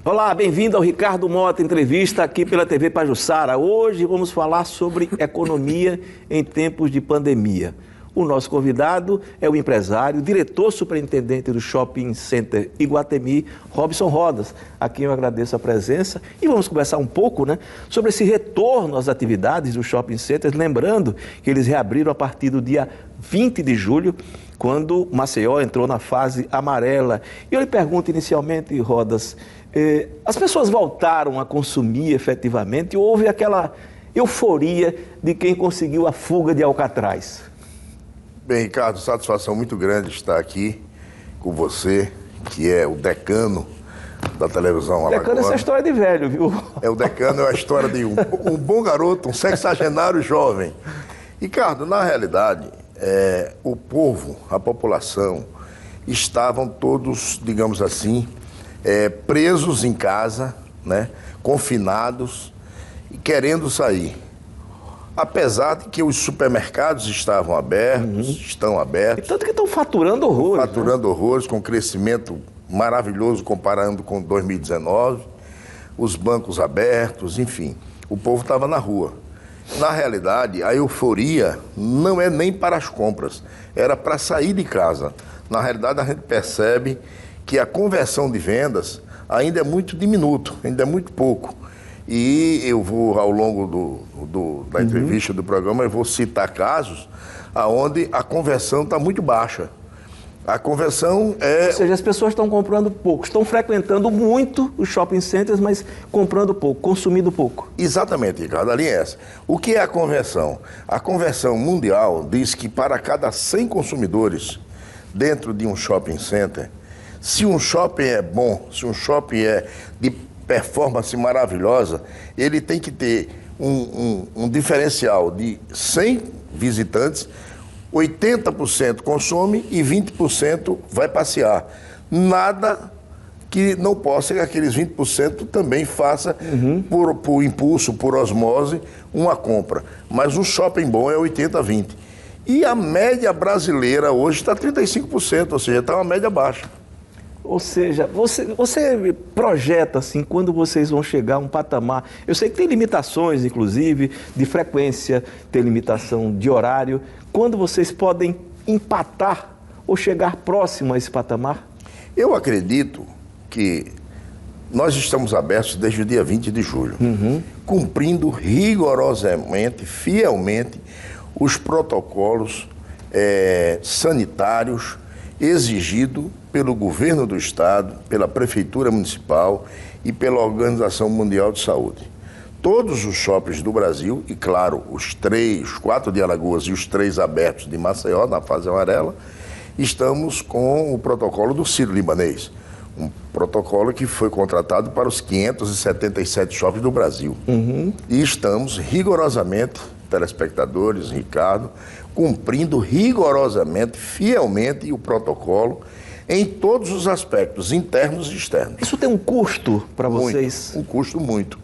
Olá, bem-vindo ao Ricardo Mota, entrevista aqui pela TV Pajuçara. Hoje vamos falar sobre economia em tempos de pandemia. O nosso convidado é o empresário, diretor superintendente do Shopping Center Iguatemi, Robson Rodas, a quem eu agradeço a presença. E vamos conversar um pouco, sobre esse retorno às atividades do Shopping Center, lembrando que eles reabriram a partir do dia 20 de julho, quando Maceió entrou na fase amarela. E eu lhe pergunto inicialmente, Rodas, as pessoas voltaram a consumir efetivamente ou houve aquela euforia de quem conseguiu a fuga de Alcatraz? Bem, Ricardo, satisfação muito grande estar aqui com você, que é o decano da televisão alagoana. Decano é essa história de velho, viu? O decano é a história de um bom garoto, um sexagenário jovem. Ricardo, na realidade, o povo, a população, estavam todos, digamos assim, presos em casa, confinados e querendo sair. Apesar de que os supermercados estavam abertos, estão abertos. E tanto que estão faturando horrores. Faturando horrores, com crescimento maravilhoso comparando com 2019. Os bancos abertos, enfim. O povo estava na rua. Na realidade, a euforia não é nem para as compras, era para sair de casa. Na realidade, a gente percebe que a conversão de vendas ainda é muito diminuto, ainda é muito pouco. E eu vou, ao longo da entrevista do programa, eu vou citar casos onde a conversão está muito baixa. A conversão é... Ou seja, as pessoas estão comprando pouco, estão frequentando muito os shopping centers, mas comprando pouco, consumindo pouco. Exatamente, Ricardo, a linha é essa. O que é a conversão? A conversão mundial diz que para cada 100 consumidores dentro de um shopping center, se um shopping é bom, se um shopping é de performance maravilhosa, ele tem que ter um diferencial de 100 visitantes, 80% consome e 20% vai passear. Nada que não possa que aqueles 20% também faça por impulso, por osmose, uma compra. Mas um shopping bom é 80-20. E a média brasileira hoje está 35%, ou seja, está uma média baixa. Ou seja, você projeta, assim, quando vocês vão chegar a um patamar... Eu sei que tem limitações, inclusive, de frequência, tem limitação de horário. Quando vocês podem empatar ou chegar próximo a esse patamar? Eu acredito que nós estamos abertos desde o dia 20 de julho, cumprindo rigorosamente, fielmente, os protocolos sanitários exigidos pelo governo do estado, pela prefeitura municipal e pela Organização Mundial de Saúde. Todos os shoppings do Brasil, e claro, os 4 de Alagoas e os 3 abertos de Maceió, na fase amarela, estamos com o protocolo do Sírio-Libanês, um protocolo que foi contratado para os 577 shoppings do Brasil. E estamos rigorosamente, telespectadores, Ricardo, cumprindo rigorosamente, fielmente o protocolo em todos os aspectos, internos e externos. Isso tem um custo para vocês? Um custo muito.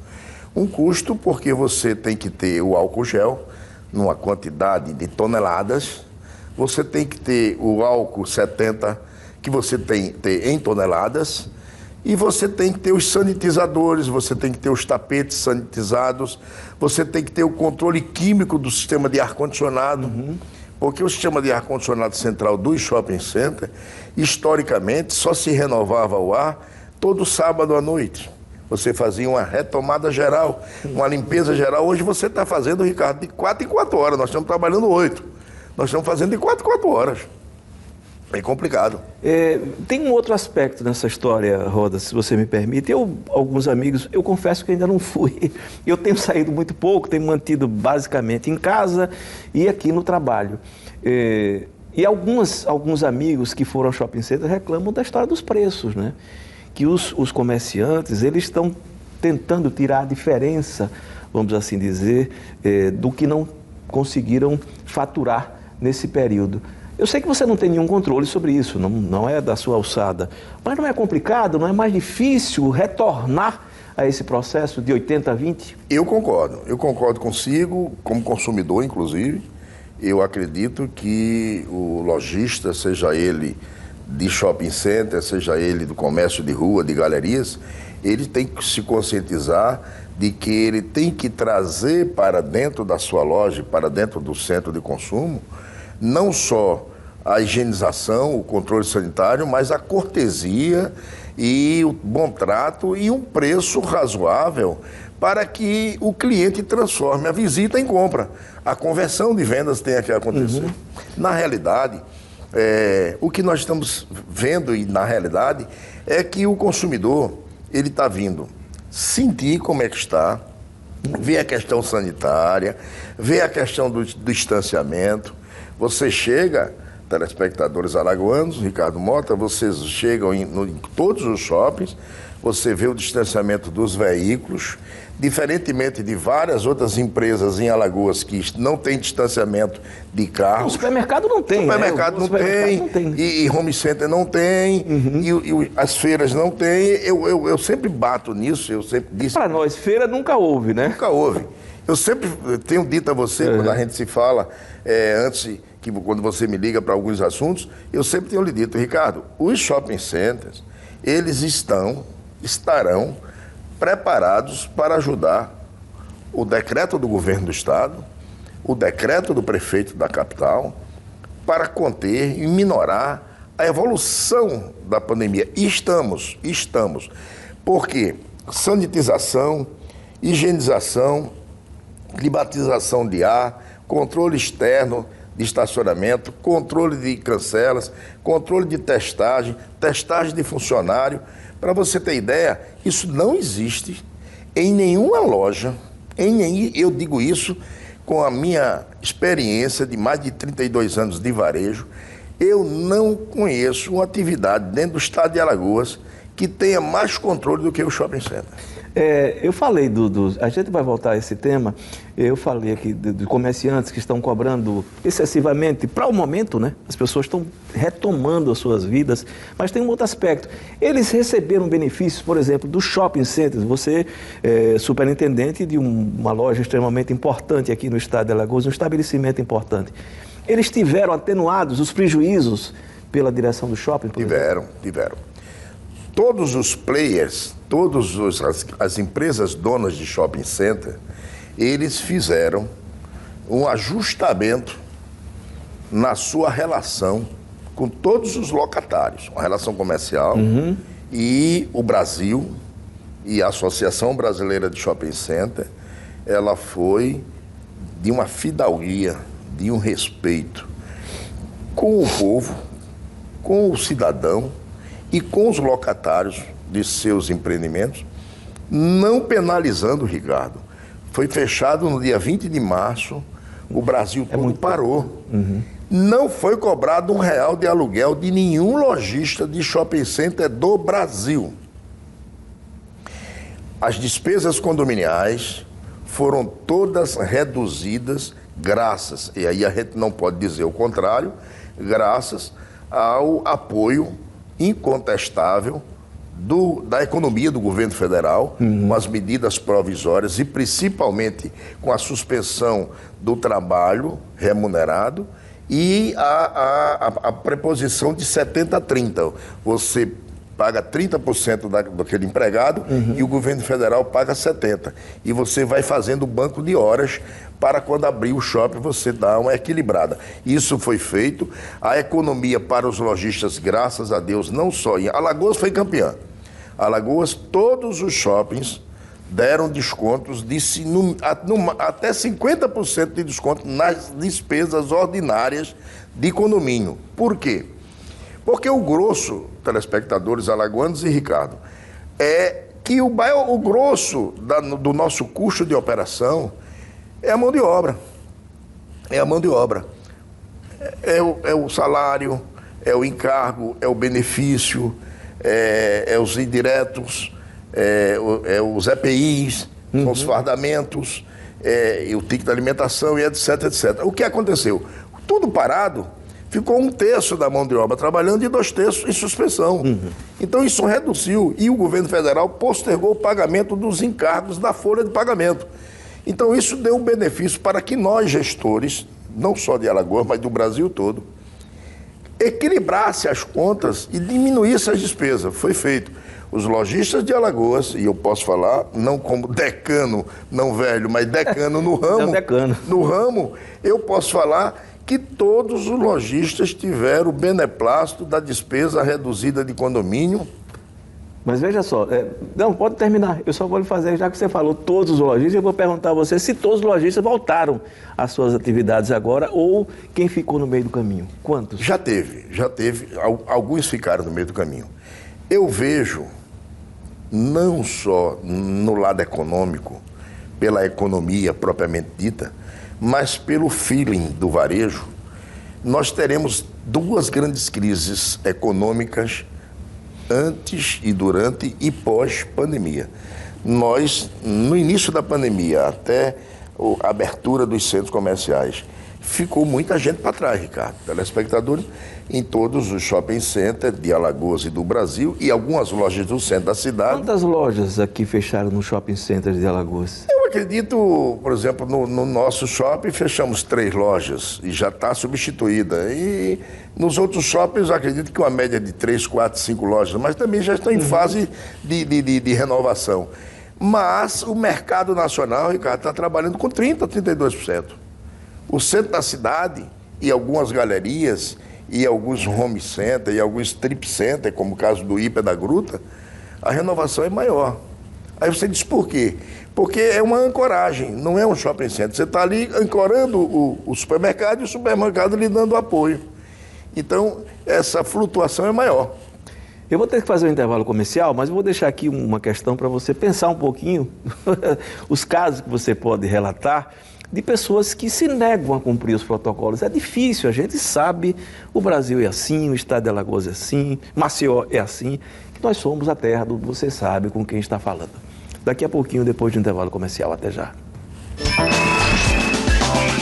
Um custo porque você tem que ter o álcool gel numa quantidade de toneladas, você tem que ter o álcool 70 que você tem que ter em toneladas, e você tem que ter os sanitizadores, você tem que ter os tapetes sanitizados, você tem que ter o controle químico do sistema de ar-condicionado, porque o sistema de ar-condicionado central do shopping center, historicamente, só se renovava o ar todo sábado à noite. Você fazia uma retomada geral, uma limpeza geral. Hoje você está fazendo, Ricardo, de 4 em 4 horas, nós estamos trabalhando 8. Nós estamos fazendo de 4 em 4 horas. É complicado. Tem um outro aspecto nessa história, Roda, se você me permite. Alguns amigos, eu confesso que ainda não fui. Eu tenho saído muito pouco, tenho mantido basicamente em casa e aqui no trabalho. E alguns amigos que foram ao shopping center reclamam da história dos preços, Que os comerciantes, eles estão tentando tirar a diferença, vamos assim dizer, do que não conseguiram faturar nesse período. Eu sei que você não tem nenhum controle sobre isso, não é da sua alçada, mas não é complicado, não é mais difícil retornar a esse processo de 80-20? Eu concordo consigo, como consumidor, inclusive. Eu acredito que o lojista, seja ele de shopping center, seja ele do comércio de rua, de galerias, ele tem que se conscientizar de que ele tem que trazer para dentro da sua loja, para dentro do centro de consumo, não só a higienização, o controle sanitário, mas a cortesia e o bom trato e um preço razoável para que o cliente transforme a visita em compra. A conversão de vendas tem que acontecer. Na realidade, o que nós estamos vendo, e na realidade, é que o consumidor, ele está vindo sentir como é que está, ver a questão sanitária, ver a questão do distanciamento. Você chega, telespectadores alagoanos, Ricardo Mota, vocês chegam em todos os shoppings, você vê o distanciamento dos veículos, diferentemente de várias outras empresas em Alagoas que não tem distanciamento de carros. O supermercado não tem. Supermercado não tem. E home center não tem, e as feiras não tem. Eu sempre bato nisso, eu sempre disse. Para nós, feira nunca houve, né? Nunca houve. Eu sempre tenho dito a você, quando a gente se fala, quando você me liga para alguns assuntos, eu sempre tenho lhe dito, Ricardo, os shopping centers, eles estarão preparados para ajudar o decreto do governo do estado, o decreto do prefeito da capital, para conter e minorar a evolução da pandemia. E estamos. Porque sanitização, higienização, climatização de ar, controle externo de estacionamento, controle de cancelas, controle de testagem de funcionário. Para você ter ideia, isso não existe em nenhuma loja, eu digo isso com a minha experiência de mais de 32 anos de varejo, eu não conheço uma atividade dentro do estado de Alagoas que tenha mais controle do que o shopping center. Eu falei a gente vai voltar a esse tema, eu falei aqui de comerciantes que estão cobrando excessivamente, para o momento, né? As pessoas estão retomando as suas vidas, mas tem um outro aspecto. Eles receberam benefícios, por exemplo, dos shopping centers. Você é superintendente de uma loja extremamente importante aqui no estado de Alagoas, um estabelecimento importante. Eles tiveram atenuados os prejuízos pela direção do shopping? Tiveram. Todos os players, as empresas donas de shopping center, eles fizeram um ajustamento na sua relação com todos os locatários, uma relação comercial, e o Brasil e a Associação Brasileira de Shopping Center, ela foi de uma fidalguia, de um respeito com o povo, com o cidadão, e com os locatários de seus empreendimentos, não penalizando, Ricardo. Foi fechado no dia 20 de março, o Brasil todo parou. Não foi cobrado R$1 de aluguel de nenhum lojista de shopping center do Brasil. As despesas condominiais foram todas reduzidas graças, e aí a gente não pode dizer o contrário, graças ao apoio incontestável da economia do governo federal, com as medidas provisórias e principalmente com a suspensão do trabalho remunerado e a preposição de 70-30. Você paga 30% daquele empregado e o governo federal paga 70%. E você vai fazendo banco de horas para quando abrir o shopping você dar uma equilibrada. Isso foi feito. A economia para os lojistas, graças a Deus, não só em Alagoas foi campeã. Alagoas, todos os shoppings deram descontos até 50% de desconto nas despesas ordinárias de condomínio. Por quê? Porque o grosso, telespectadores alagoanos e Ricardo, é que o grosso do nosso custo de operação é a mão de obra. É o salário, é o encargo, é o benefício, é os indiretos, os EPIs, são os fardamentos, o ticket de alimentação e etc, etc. O que aconteceu? Tudo parado, ficou 1/3 da mão de obra trabalhando e 2/3 em suspensão. Então isso reduziu e o governo federal postergou o pagamento dos encargos da folha de pagamento. Então isso deu um benefício para que nós, gestores, não só de Alagoas, mas do Brasil todo, equilibrasse as contas e diminuísse as despesas. Foi feito. Os lojistas de Alagoas, e eu posso falar, não como decano, não velho, mas decano no ramo. É decano. No ramo, eu posso falar que todos os lojistas tiveram o beneplácito da despesa reduzida de condomínio. Mas veja só, não, pode terminar, eu só vou lhe fazer, já que você falou todos os lojistas, eu vou perguntar a você se todos os lojistas voltaram às suas atividades agora ou quem ficou no meio do caminho. Quantos? Já teve, alguns ficaram no meio do caminho. Eu vejo, não só no lado econômico, pela economia propriamente dita, mas pelo feeling do varejo, nós teremos duas grandes crises econômicas antes e durante e pós-pandemia. Nós, no início da pandemia, até a abertura dos centros comerciais, ficou muita gente para trás, Ricardo. Telespectadores em todos os shopping centers de Alagoas e do Brasil e algumas lojas do centro da cidade. Quantas lojas aqui fecharam no shopping center de Alagoas? Eu acredito, por exemplo, no nosso shopping fechamos 3 lojas e já está substituída. E nos outros shoppings eu acredito que uma média de 3, 4, 5 lojas, mas também já estão em fase de renovação. Mas o mercado nacional, Ricardo, está trabalhando com 30%, 32%. O centro da cidade e algumas galerias e alguns home center e alguns strip center, como o caso do Hiper da Gruta, a renovação é maior. Aí você diz por quê? Porque é uma ancoragem, não é um shopping center. Você está ali ancorando o supermercado e o supermercado lhe dando apoio. Então, essa flutuação é maior. Eu vou ter que fazer um intervalo comercial, mas eu vou deixar aqui uma questão para você pensar um pouquinho os casos que você pode relatar de pessoas que se negam a cumprir os protocolos. É difícil, a gente sabe, o Brasil é assim, o estado de Alagoas é assim, Maceió é assim, que nós somos a terra do você sabe com quem está falando. Daqui a pouquinho, depois do intervalo comercial. Até já.